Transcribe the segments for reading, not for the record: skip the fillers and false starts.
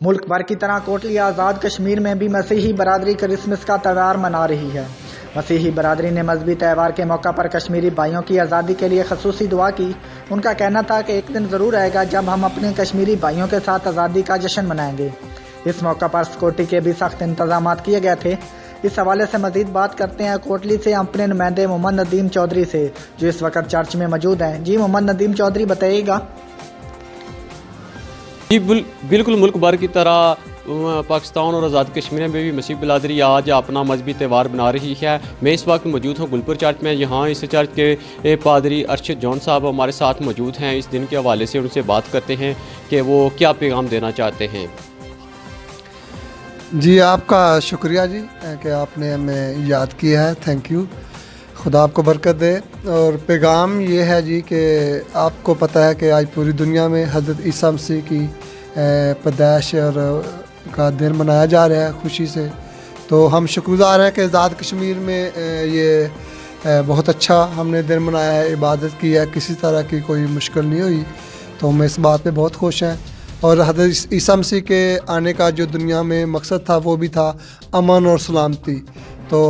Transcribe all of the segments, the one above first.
मुल्क भर की तरह कोटली आज़ाद कश्मीर में भी मसीही बरादरी क्रिसमस का त्यौहार मना रही है। मसीही बरादरी ने मजहबी त्यौहार के मौका पर कश्मीरी भाइयों की आज़ादी के लिए खसूसी दुआ की। उनका कहना था कि एक दिन ज़रूर आएगा जब हम अपने कश्मीरी भाइयों के साथ आज़ादी का जश्न मनाएंगे। इस मौका पर सिक्योरिटी के भी सख्त इंतजाम किए गए थे। इस हवाले से मजीद बात करते हैं कोटली से अपने नुमाइंदे मोहम्मद नदीम चौधरी से, जो इस वक्त चर्च में मौजूद हैं। जी मोहम्मद नदीम चौधरी, बताइएगा। जी बिल्कुल, मुल्क भर की तरह पाकिस्तान और आज़ाद कश्मीर में भी मसीह बिरादरी आज अपना मजहबी त्यौहार बना रही है। मैं इस वक्त मौजूद हूँ गुलपुर चर्च में। यहाँ इस चर्च के पादरी अरशद जॉन साहब हमारे साथ मौजूद हैं। इस दिन के हवाले से उनसे बात करते हैं कि वो क्या पैगाम देना चाहते हैं। जी आपका शुक्रिया जी कि आपने हमें याद किया है, थैंक यू। खुदा आपको बरकत दे। और पैगाम ये है जी कि आपको पता है कि आज पूरी दुनिया में हज़रत ईसा मसीह की पैदाइश और का दिन मनाया जा रहा है खुशी से। तो हम शुक्रगुज़ार हैं कि आज़ाद कश्मीर में ये बहुत अच्छा हमने दिन मनाया है, इबादत की है, किसी तरह की कोई मुश्किल नहीं हुई। तो हम इस बात पे बहुत खुश हैं। और हज़रत ईसा मसीह के आने का जो दुनिया में मकसद था वो भी था अमन और सलामती। तो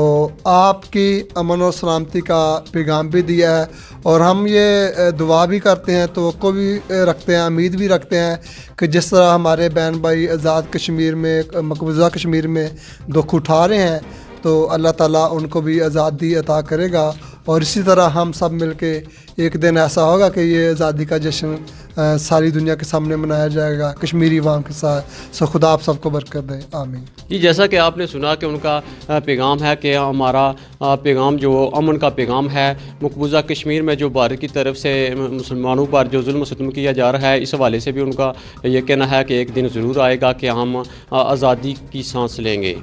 आपकी अमन और सलामती का पैगाम भी दिया है और हम ये दुआ भी करते हैं, तवक्को भी रखते हैं, उम्मीद भी रखते हैं कि जिस तरह हमारे बहन भाई आज़ाद कश्मीर में मकबूजा कश्मीर में दुख उठा रहे हैं तो अल्लाह ताला उनको भी आज़ादी अता करेगा। और इसी तरह हम सब मिलके एक दिन ऐसा होगा कि ये आज़ादी का जश्न सारी दुनिया के सामने मनाया जाएगा कश्मीरी अवाम के साथ। सो खुदा आप सबको बरकत दे, आमीन। जी जैसा कि आपने सुना कि उनका पैगाम है कि हमारा पैगाम जो अमन का पैगाम है। मकबूजा कश्मीर में जो भारत की तरफ से मुसलमानों पर जो जुल्म सितम किया जा रहा है, इस हवाले से भी उनका ये कहना है कि एक दिन ज़रूर आएगा कि हम आज़ादी की सांस लेंगे।